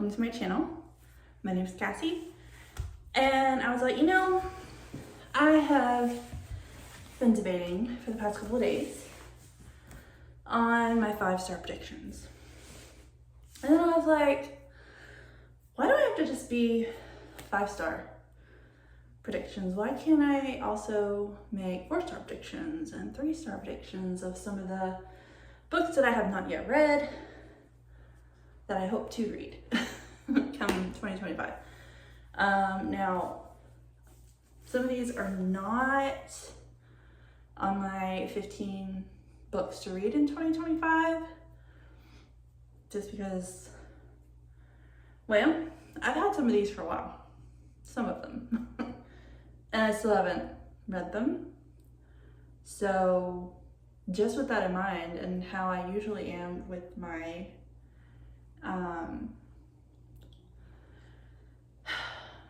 welcome to my channel. My name is Cassie, and I was like, I have been debating for the past couple of days on my 5-star predictions. And then I was like, why do I have to just be 5-star predictions? Why can't I also make 4-star predictions and 3-star predictions of some of the books that I have not yet read that I hope to read come 2025. Now, some of these are not on my 15 books to read in 2025, just because, well, I've had some of these for a while, some of them, and I still haven't read them. So just with that in mind, and how I usually am with my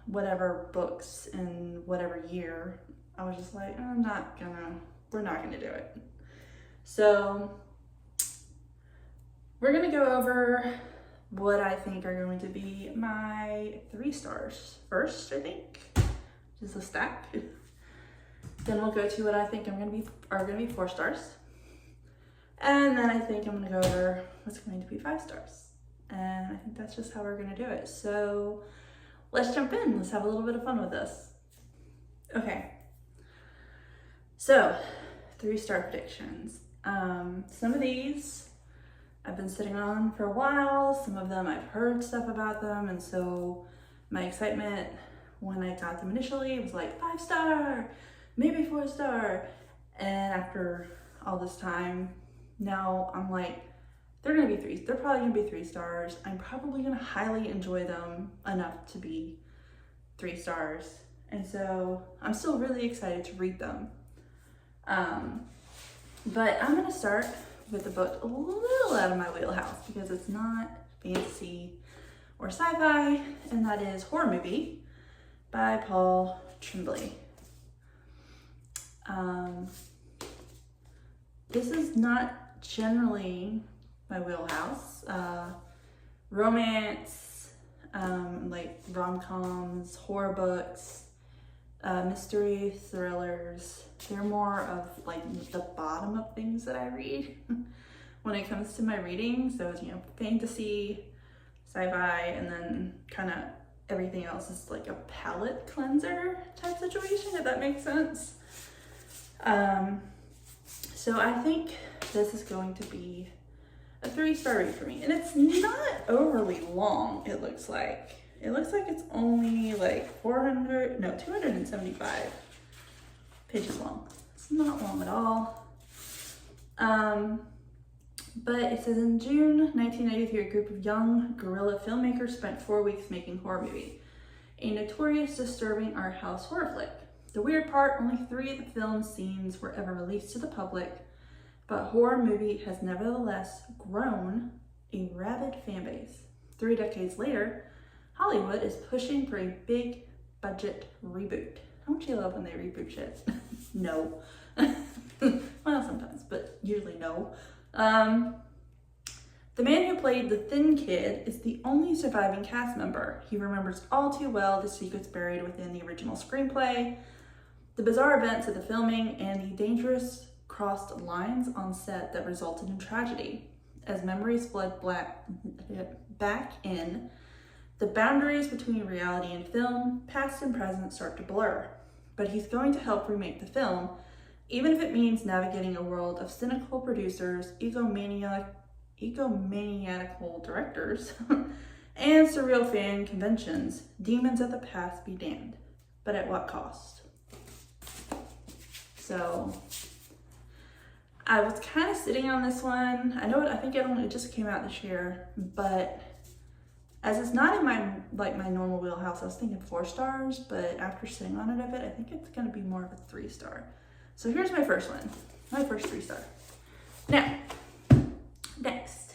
whatever books in whatever year, I was just like, we're not gonna do it. So we're gonna go over what I think are going to be my 3 stars first, I think, just a stack. Then we'll go to what I think are gonna be 4 stars. And then I think I'm gonna go over what's going to be 5 stars. And I think that's just how we're gonna do it. So let's jump in. Let's have a little bit of fun with this. Okay. So 3-star predictions. Some of these I've been sitting on for a while. Some of them I've heard stuff about them. And so my excitement when I got them initially was like 5-star, maybe 4-star. And after all this time, now I'm like, they're probably gonna be 3 stars. I'm probably gonna highly enjoy them enough to be 3 stars. And so I'm still really excited to read them. But I'm gonna start with a book a little out of my wheelhouse because it's not fantasy or sci-fi, and that is Horror Movie by Paul Tremblay. This is not generally my wheelhouse. Romance, like rom-coms, horror books, mystery thrillers, they're more of like the bottom of things that I read when it comes to my reading. So, fantasy, sci-fi, and then kind of everything else is like a palate cleanser type situation, if that makes sense. So I think this is going to be a 3-star read for me. And it's not overly long, it looks like. It looks like it's only like 275 pages long. It's not long at all. But it says, in June 1993, a group of young guerrilla filmmakers spent 4 weeks making Horror Movie, a notorious, disturbing art house horror flick. The weird part, only 3 of the film's scenes were ever released to the public, but Horror Movie has nevertheless grown a rabid fan base. 3 decades later, Hollywood is pushing for a big budget reboot. Don't you love when they reboot shit? No. Well, sometimes, but usually no. The man who played the Thin Kid is the only surviving cast member. He remembers all too well the secrets buried within the original screenplay, the bizarre events of the filming, and the dangerous crossed lines on set that resulted in tragedy. As memories flood back in, the boundaries between reality and film, past and present, start to blur. But he's going to help remake the film, even if it means navigating a world of cynical producers, egomaniacal directors, and surreal fan conventions. Demons of the past be damned, but at what cost? So I was kind of sitting on this one. I think it just came out this year, but as it's not in my normal wheelhouse, I was thinking 4 stars, but after sitting on it a bit, I think it's gonna be more of a 3-star. So here's my first one, my first 3-star. Now, next,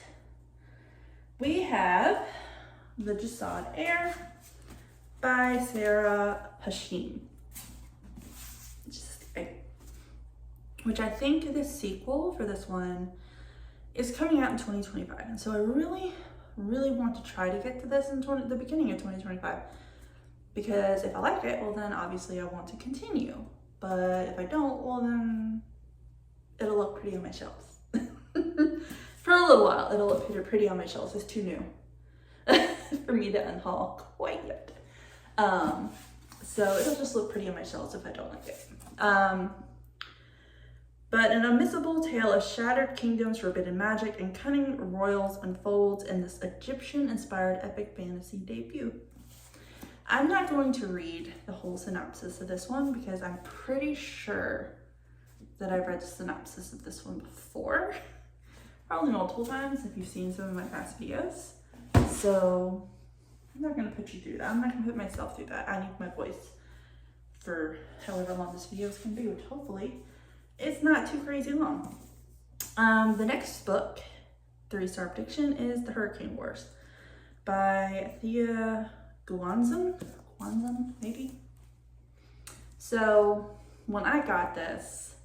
we have The Jasad Heir by Sarah Hashim. Which I think the sequel for this one is coming out in 2025. And so I really, really want to try to get to this in the beginning of 2025. Because if I like it, well then obviously I want to continue. But if I don't, well then it'll look pretty on my shelves. For a little while, it'll look pretty on my shelves. It's too new for me to unhaul quite yet. So it'll just look pretty on my shelves if I don't like it. But an unmissable tale of shattered kingdoms, forbidden magic, and cunning royals unfolds in this Egyptian-inspired epic fantasy debut. I'm not going to read the whole synopsis of this one because I'm pretty sure that I've read the synopsis of this one before. Probably multiple times if you've seen some of my past videos. So I'm not going to put you through that. I'm not going to put myself through that. I need my voice for however long this video is going to be, which hopefully it's not too crazy long. The next book, 3-star prediction, is The Hurricane Wars by Thea Guanzon, maybe? So when I got this,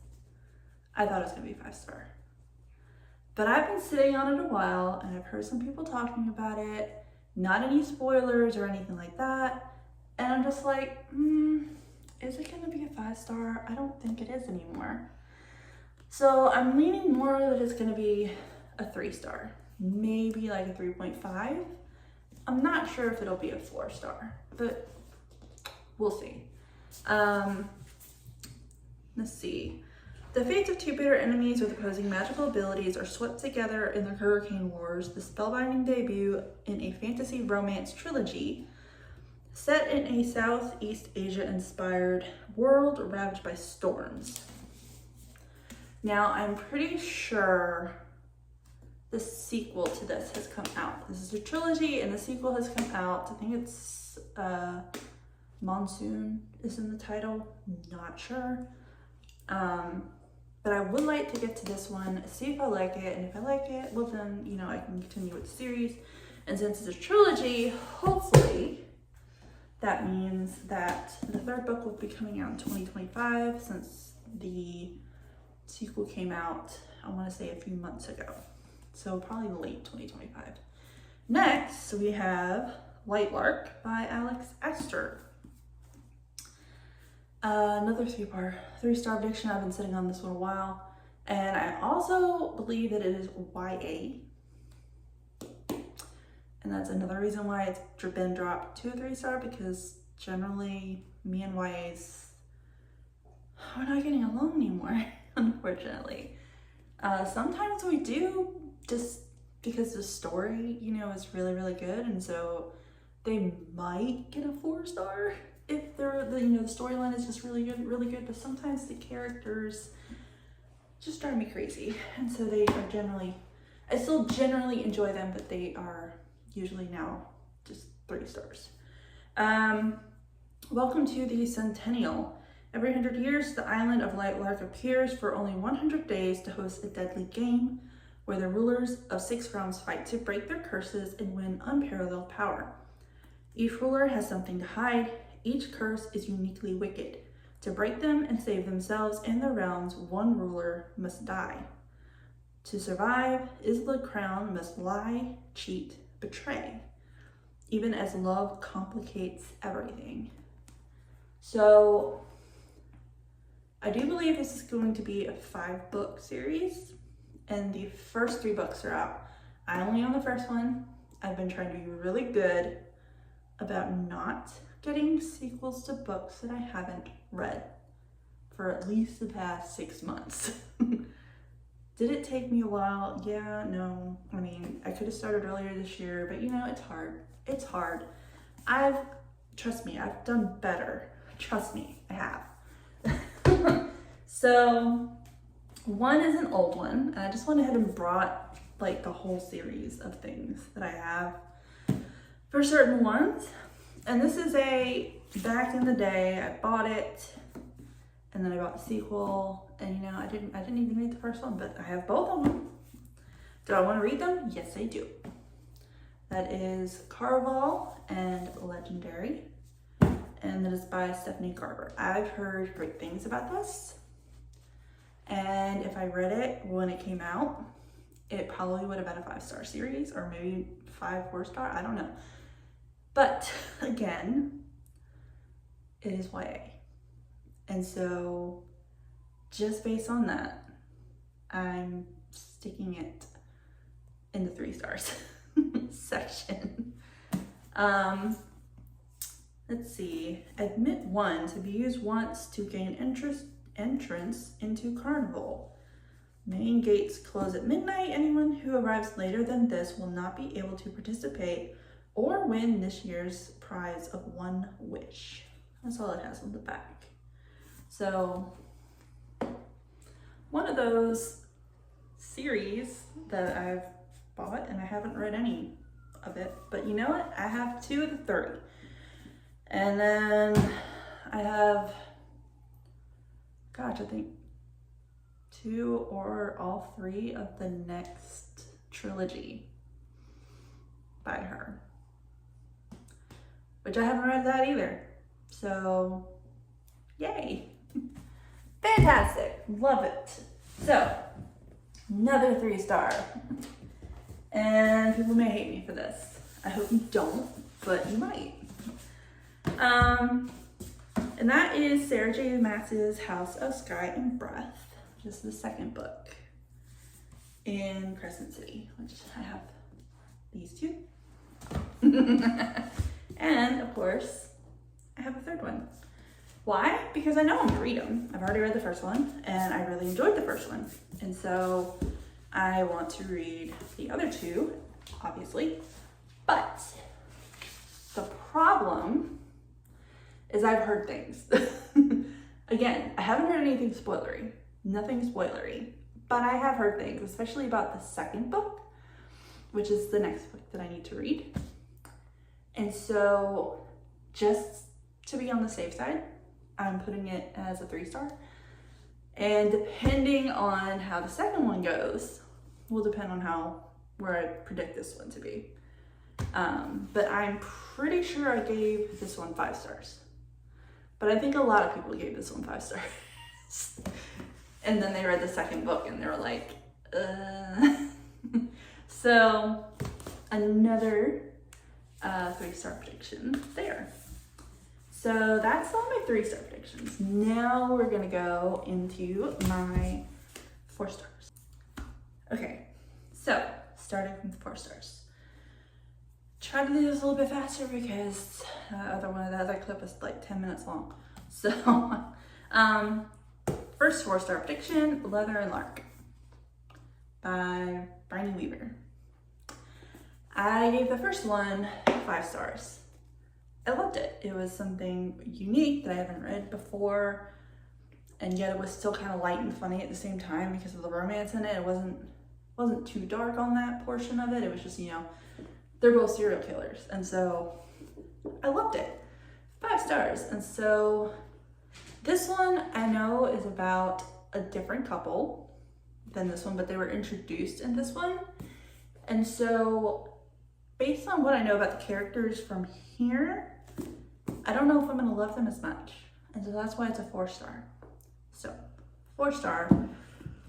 I thought it was going to be 5-star. But I've been sitting on it a while and I've heard some people talking about it, not any spoilers or anything like that. And I'm just like, is it going to be a 5-star? I don't think it is anymore. So I'm leaning more that it's going to be a 3-star, maybe like a 3.5. I'm not sure if it'll be a 4-star, but we'll see. Let's see. The fates of two bitter enemies with opposing magical abilities are swept together in the Hurricane Wars, the spellbinding debut in a fantasy romance trilogy set in a Southeast Asia-inspired world ravaged by storms. Now, I'm pretty sure the sequel to this has come out. This is a trilogy and the sequel has come out. I think it's Monsoon is in the title. Not sure. But I would like to get to this one, see if I like it, and if I like it, well then, you know, I can continue with the series. And since it's a trilogy, hopefully that means that the 3rd book will be coming out in 2025 since the sequel came out, I want to say a few months ago. So probably late 2025. Next, we have Lightlark by Alex Astor. Another 3-star prediction. I've been sitting on this one a while. And I also believe that it is YA. And that's another reason why it's been dropped to a 3-star, because generally me and YAs, we're not getting along anymore, unfortunately. Sometimes we do, just because the story, you know, is really, really good. And so they might get a 4-star. If they're, you know, the storyline is just really good, but sometimes the characters just drive me crazy. And so they are generally, I still generally enjoy them, but they are usually now just 3 stars. Welcome to the Centennial. Every 100 years, the island of Lightlark appears for only 100 days to host a deadly game where the rulers of 6 realms fight to break their curses and win unparalleled power. Each ruler has something to hide. Each curse is uniquely wicked. To break them and save themselves and the realms, one ruler must die. To survive, Isla Crown must lie, cheat, betray, even as love complicates everything. So, I do believe this is going to be a 5-book series, and the first 3 books are out. I only own the first one. I've been trying to be really good about not getting sequels to books that I haven't read for at least the past 6 months. Did it take me a while? Yeah, no. I mean, I could have started earlier this year, but you know, it's hard. It's hard. Trust me, I've done better. Trust me, I have. So, one is an old one, and I just went ahead and brought like the whole series of things that I have for certain ones. And this is back in the day, I bought it, and then I bought the sequel, and you know, I didn't even read the first one, but I have both of them. Do I want to read them? Yes, I do. That is Caraval and Legendary, and that is by Stephanie Garber. I've heard great things about this, and if I read it when it came out, it probably would have been a 5-star series, or maybe 5 4-star, I don't know. But again, it is YA. And so just based on that, I'm sticking it in the 3 stars section. Let's see. Admit 1 to be used once to gain entrance into Carnival. Main gates close at midnight. Anyone who arrives later than this will not be able to participate or win this year's prize of 1 wish. That's all it has on the back. So, one of those series that I've bought, and I haven't read any of it, but you know what? I have 2 of the 30. And then I have, gosh, I think 2 or all 3 of the next trilogy by her, which I haven't read that either. So, yay. Fantastic. Love it. So, another 3-star. And people may hate me for this. I hope you don't, but you might. And that is Sarah J. Maas's House of Sky and Breath, which is the 2nd book in Crescent City, which I have these 2. And of course, I have a 3rd one. Why? Because I know I'm gonna read them. I've already read the 1st one and I really enjoyed the 1st one. And so I want to read the other 2, obviously. But the problem is I've heard things. Again, I haven't heard anything spoilery. Nothing spoilery. But I have heard things, especially about the 2nd book, which is the next book that I need to read. And so just to be on the safe side, I'm putting it as a 3-star. And depending on how the 2nd one goes, will depend on where I predict this one to be. But I'm pretty sure I gave this one 5 stars. But I think a lot of people gave this one 5 stars. And then they read the 2nd book and they were like, So another 3-star prediction there. So that's all my 3-star predictions. Now we're gonna go into my 4 stars. Okay, so starting from 4 stars. Try to do this a little bit faster because the other clip is like 10 minutes long. So, first 4-star prediction, Leather and Lark by Bryony Weaver. I gave the first one 5 stars. I loved it. It was something unique that I haven't read before, and yet it was still kind of light and funny at the same time because of the romance in it. It wasn't too dark on that portion of it. It was just, you know, they're both serial killers, and so I loved it. 5 stars. And so this one I know is about a different couple than this one, but they were introduced in this one. And so based on what I know about the characters from here, I don't know if I'm gonna love them as much. And so that's why it's a 4-star. So 4-star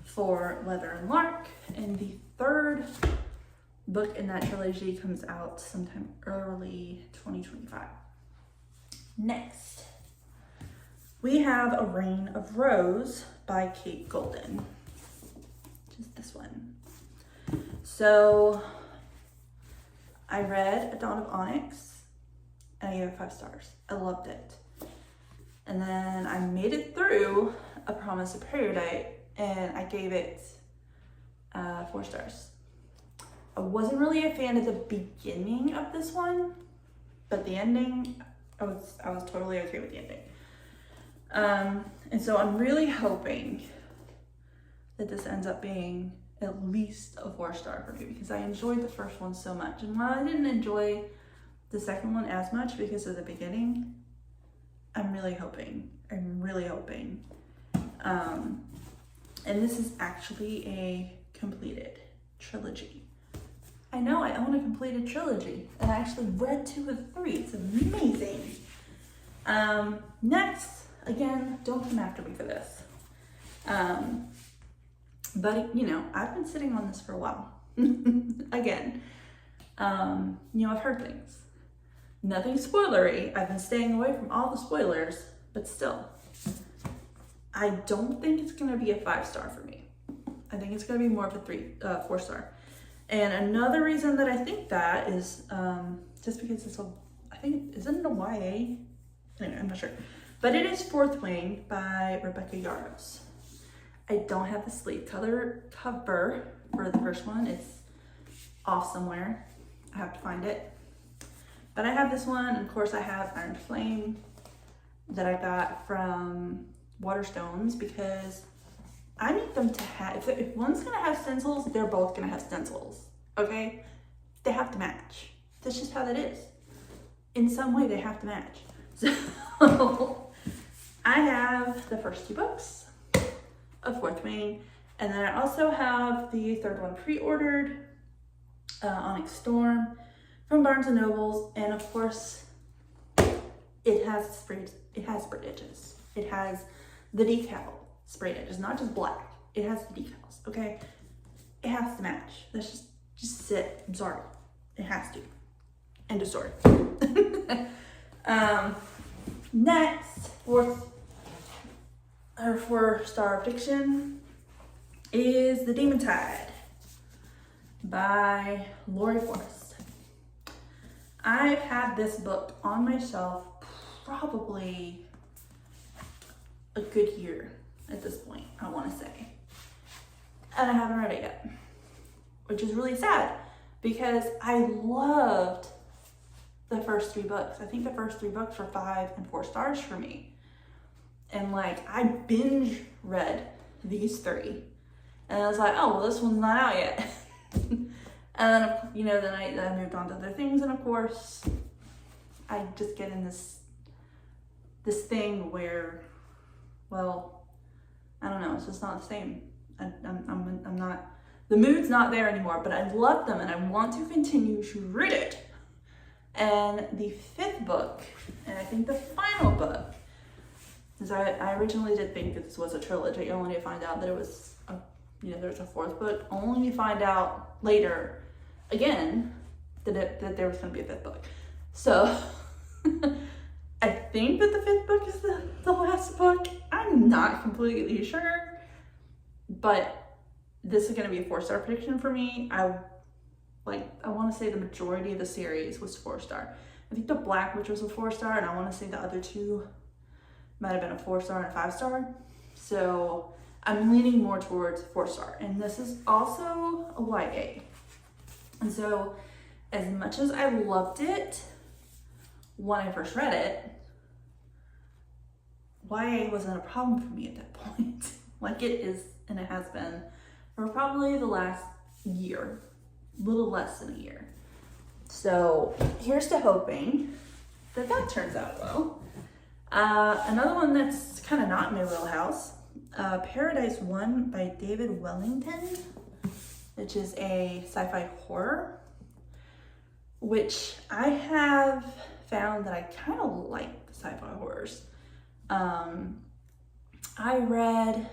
for Leather and Lark. And the 3rd book in that trilogy comes out sometime early 2025. Next, we have A Reign of Rose by Kate Golden. Just this one. So I read A Dawn of Onyx and I gave it 5 stars. I loved it. And then I made it through A Promise of Paradise and I gave it 4 stars. I wasn't really a fan at the beginning of this one, but the ending, I was totally okay with the ending. And so I'm really hoping that this ends up being at least a 4-star for me because I enjoyed the first one so much. And while I didn't enjoy the 2nd one as much because of the beginning, I'm really hoping. And this is actually a completed trilogy. I know I own a completed trilogy and I actually read 2 of 3. It's amazing. Next, again, don't come after me for this. But, you know, I've been sitting on this for a while. Again, you know, I've heard things. Nothing spoilery. I've been staying away from all the spoilers, but still, I don't think it's going to be a 5-star for me. I think it's going to be more of a 4-star. And another reason that I think that is just because it's I think, isn't it a YA? Anyway, I'm not sure. But it is Fourth Wing by Rebecca Yarros. I don't have the sleeve cover for the first one. It's off somewhere. I have to find it. But I have this one, and of course I have Iron Flame that I got from Waterstones because I need them to have, if one's gonna have stencils, they're both gonna have stencils, okay? They have to match. That's just how that is. In some way, they have to match. So I have the first 2 books of Fourth Wing, and then I also have the 3rd one pre-ordered, Onyx Storm from Barnes & Nobles, and of course, it has sprayed edges. It has the decal sprayed edges, not just black. It has the decals, okay? It has to match. That's just sit. I'm sorry. It has to. End of story. Next, 4-star prediction is The Demon Tide by Lori Forrest. I've had this book on my shelf probably a good year at this point, I want to say. And I haven't read it yet, which is really sad because I loved the first 3 books. I think the first 3 books were 5 and 4 stars for me. And like, I binge read these 3. And I was like, oh, well, this one's not out yet. And then, you know, then I moved on to other things. And of course, I just get in this thing where, well, I don't know, it's just not the same. I'm not, the mood's not there anymore, but I love them and I want to continue to read it. And the 5th book, and I think the final book, because I originally did think that this was a trilogy, only to find out that it was, there's a 4th book, only to find out later, again, that there was going to be a 5th book. So, I think that the 5th book is the last book. I'm not completely sure, but this is going to be a 4-star prediction for me. I want to say the majority of the series was 4-star. I think the Black Witch was a 4-star, and I want to say the other 2 might have been a 4-star and a 5-star. So I'm leaning more towards 4-star. And this is also a YA. And so as much as I loved it when I first read it, YA wasn't a problem for me at that point. Like it is, and it has been for probably the last year. Little less than a year. So here's to hoping that turns out well. Another one that's kind of not in my wheelhouse, Paradise 1 by David Wellington, which is a sci-fi horror, which I have found that I kind of like the sci-fi horrors. I read,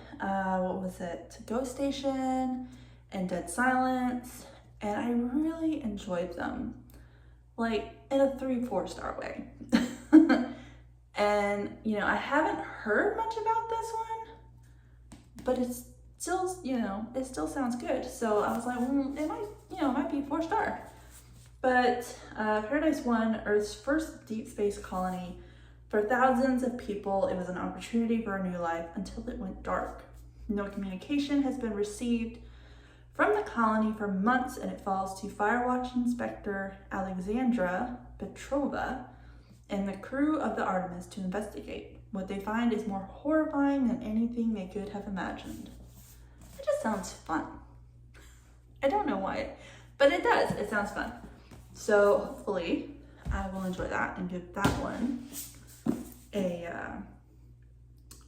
Ghost Station and Dead Silence, and I really enjoyed them, like in a 3-4 star way. And, I haven't heard much about this one, but it's still, it still sounds good. So I was like, it might be 4-star. But Paradise 1, Earth's first deep space colony. For thousands of people, it was an opportunity for a new life until it went dark. No communication has been received from the colony for months, and it falls to Firewatch Inspector Alexandra Petrova and the crew of the Artemis to investigate. What they find is more horrifying than anything they could have imagined. It just sounds fun. I don't know why, but it does. It sounds fun. So hopefully I will enjoy that and give that one a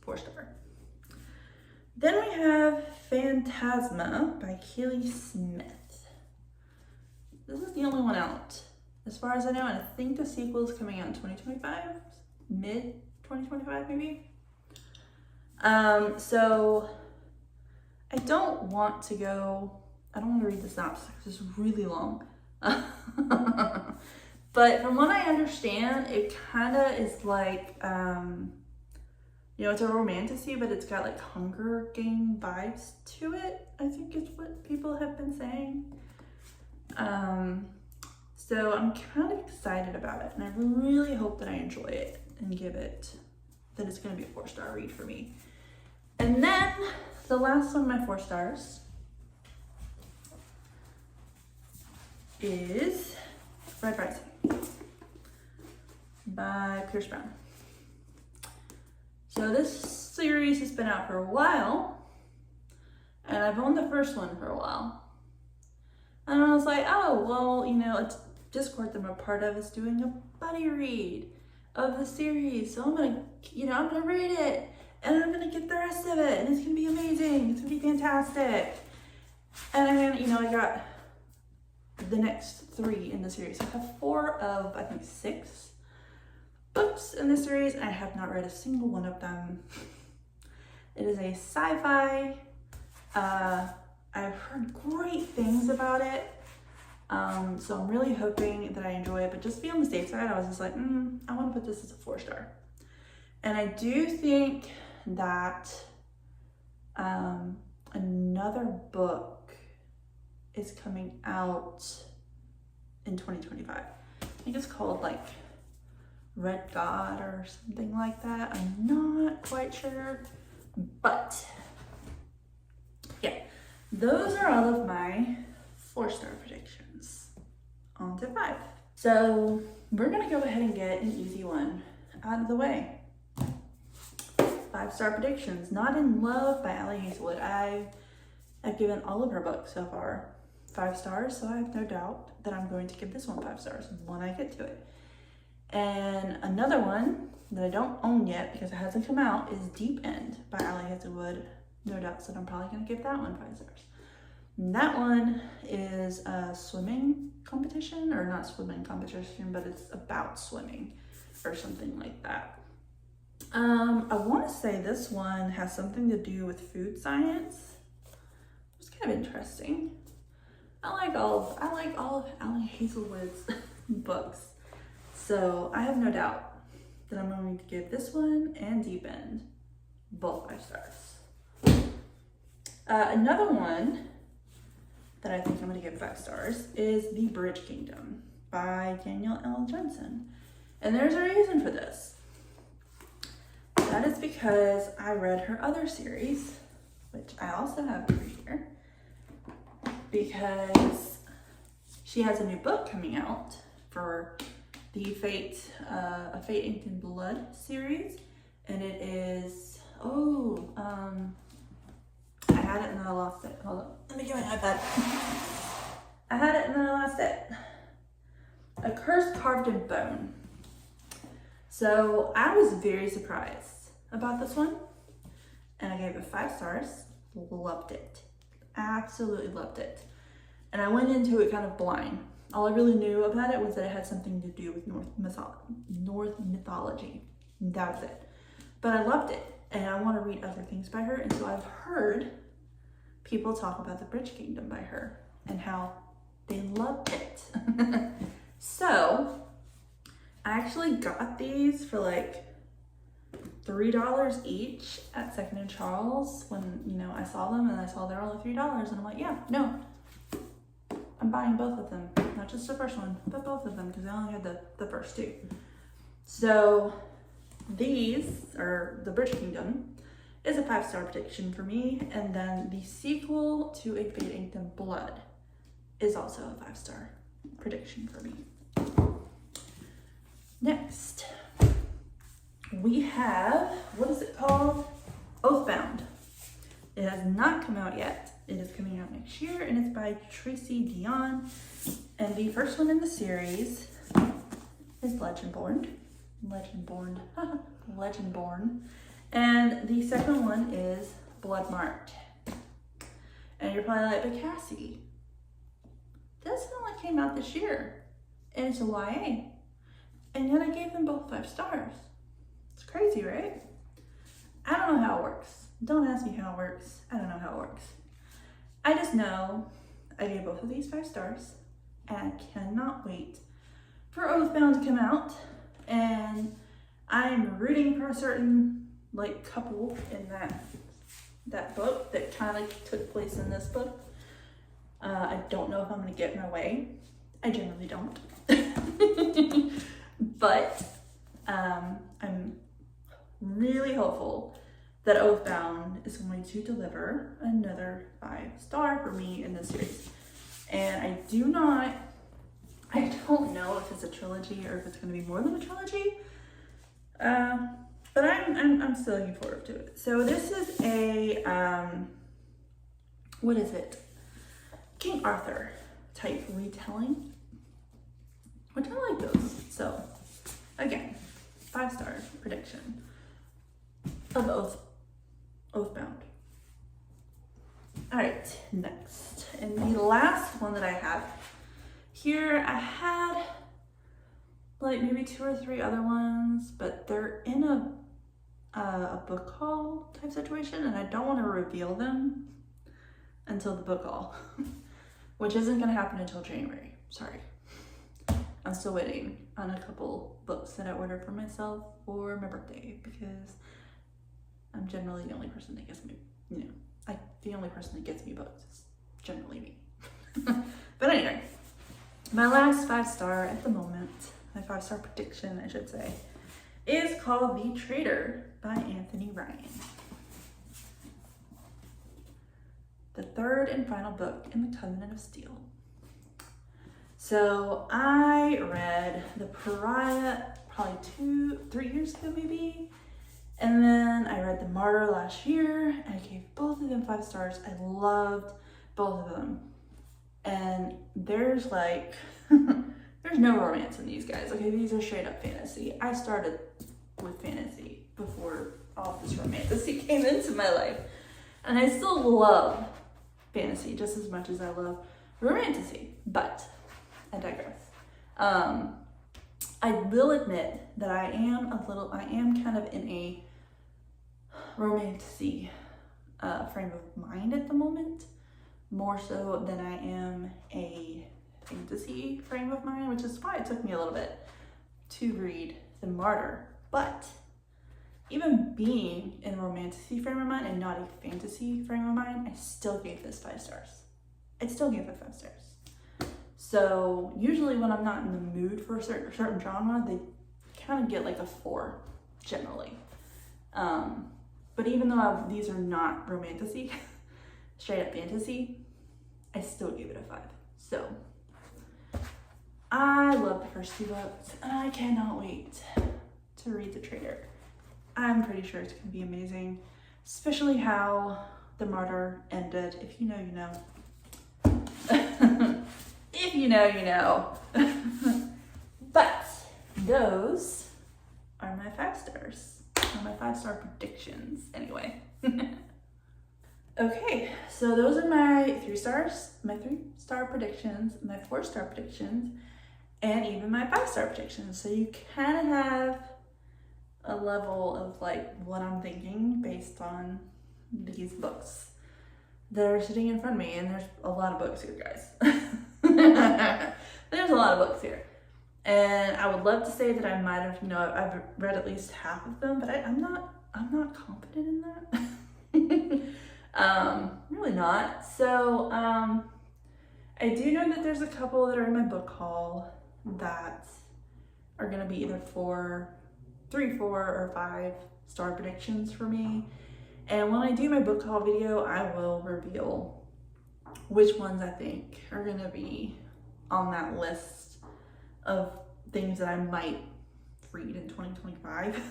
4-star. Then we have Phantasma by Keely Smith. This is the only one out, as far as I know, and I think the sequel is coming out in 2025, mid 2025 maybe. So I don't want to read the synopsis because it's really long. But from what I understand, it kind of is like, it's a romantasy, but it's got like Hunger Game vibes to it, I think is what people have been saying. So I'm kind of excited about it, and I really hope that I enjoy it and that it's going to be a 4-star read for me. And then the last one of my 4 stars is Red Rising by Pierce Brown. So this series has been out for a while, and I've owned the first one for a while. And I was like, oh, well, a Discord that I'm a part of is doing a buddy read of the series. So I'm gonna read it, and I'm gonna get the rest of it, and it's gonna be amazing. It's gonna be fantastic. And then, I got the next 3 in the series. I have 4 of, I think, 6 books in the series, and I have not read a single one of them. It is a sci-fi. I've heard great things about it. So I'm really hoping that I enjoy it, but just to be on the safe side, I was just like, I want to put this as a 4-star. And I do think that another book is coming out in 2025. I think it's called like Red God or something like that. I'm not quite sure, but yeah, those are all of my 4-star predictions. On to 5. So we're gonna go ahead and get an easy one out of the way. 5-star predictions. Not in Love by Ali Hazelwood. I've given all of her books so far 5 stars, so I have no doubt that I'm going to give this one 5 stars when I get to it. And another one that I don't own yet because it hasn't come out is Deep End by Ali Hazelwood. No doubt that I'm probably going to give that one 5 stars. And that one is a swimming competition, or not swimming competition, but it's about swimming or something like that. I want to say this one has something to do with food science. It's kind of interesting. I like all of Ali Hazelwood's books. So I have no doubt that I'm going to give this one and Deep End both 5 stars. Another one that I think I'm going to give 5 stars is The Bridge Kingdom by Danielle L. Jensen. And there's a reason for this. That is because I read her other series, which I also have over here, because she has a new book coming out for the A Fate Inked in Blood series, and it is, I had it and then I lost it. Hold on, let me get my iPad. I had it and then I lost it. A Curse Carved in Bone. So I was very surprised about this one, and I gave it 5 stars. Loved it. Absolutely loved it. And I went into it kind of blind. All I really knew about it was that it had something to do with Norse mythology. That was it. But I loved it, and I want to read other things by her, and so I've heard people talk about The Bridge Kingdom by her and how they loved it. So I actually got these for like $3 each at Second and Charles when, I saw them, and I saw they're only $3, and I'm like, yeah, no, I'm buying both of them. Not just the first one, but both of them, because I only had the first 2. So these are The Bridge Kingdom is a 5-star prediction for me, and then the sequel to A Fate Inked in Blood is also a 5-star prediction for me. Next, we have, what is it called? Oathbound. It has not come out yet. It is coming out next year, and it's by Tracy Dion. And the first one in the series is Legendborn. And the second one is Bloodmarked. And you're probably like, but Cassie, this one only came out this year, and it's a YA. And yet I gave them both 5 stars. It's crazy, right? I don't know how it works. Don't ask me how it works. I don't know how it works. I just know I gave both of these 5 stars, and I cannot wait for Oathbound to come out. And I'm rooting for a certain like couple in that book that kind of like took place in this book. I don't know if I'm gonna get in my way. I generally don't. But I'm really hopeful that Oathbound is going to deliver another 5-star for me in this series. And I don't know if it's a trilogy or if it's going to be more than a trilogy. But I'm still looking forward to it. So this is a what is it? King Arthur type retelling, which I like those. So again, 5-star prediction of Oathbound. All right, next, and the last one that I have here, I had like maybe 2 or 3 other ones, but they're in a book haul type situation, and I don't want to reveal them until the book haul, which isn't going to happen until January. Sorry. I'm still waiting on a couple books that I ordered for myself for my birthday, because I'm generally the only person that gets me, the only person that gets me books is generally me. But anyway, my last 5-star at the moment, my 5-star prediction, I should say, is called The Traitor by Anthony Ryan. The 3rd and final book in the Covenant of Steel. So I read The Pariah probably 2-3 years ago maybe, and then I read The Martyr last year, and I gave both of them 5 stars. I loved both of them, and there's like there's no romance in these guys. Okay, these are straight up fantasy. I started with fantasy before all this romantasy came into my life, and I still love fantasy just as much as I love romantasy, but I digress. I will admit that I am kind of in a romantasy frame of mind at the moment, more so than I am a fantasy frame of mind, which is why it took me a little bit to read The Martyr. But even being in a romantasy frame of mind and not a fantasy frame of mind, I still gave this 5 stars. I still gave it 5 stars. So usually when I'm not in the mood for a certain genre, they kind of get like a 4 generally. But even though these are not romantasy, straight up fantasy, I still gave it a 5. So I love the first 2 books, and I cannot wait to read The Traitor. I'm pretty sure it's going to be amazing, especially how The Martyr ended. If you know, you know. If you know, you know. But those are my 5 stars, or my 5-star predictions anyway. Okay, so those are my 3 stars, my 3-star predictions, my 4-star predictions, and even my 5-star predictions. So you kind of have a level of like what I'm thinking based on these books that are sitting in front of me, and there's a lot of books here, guys. There's a lot of books here, and I would love to say that I might have, I've read at least half of them, but I'm not confident in that. Really not. So I do know that there's a couple that are in my book haul that are gonna be either 3, 4, or 5-star predictions for me. And when I do my book haul video, I will reveal which ones I think are gonna be on that list of things that I might read in 2025.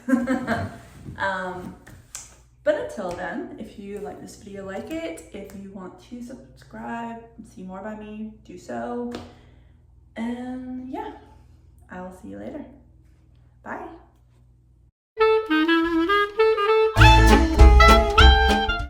But until then, if you like this video, like it. If you want to subscribe and see more by me, do so. And yeah, I will see you later. Bye.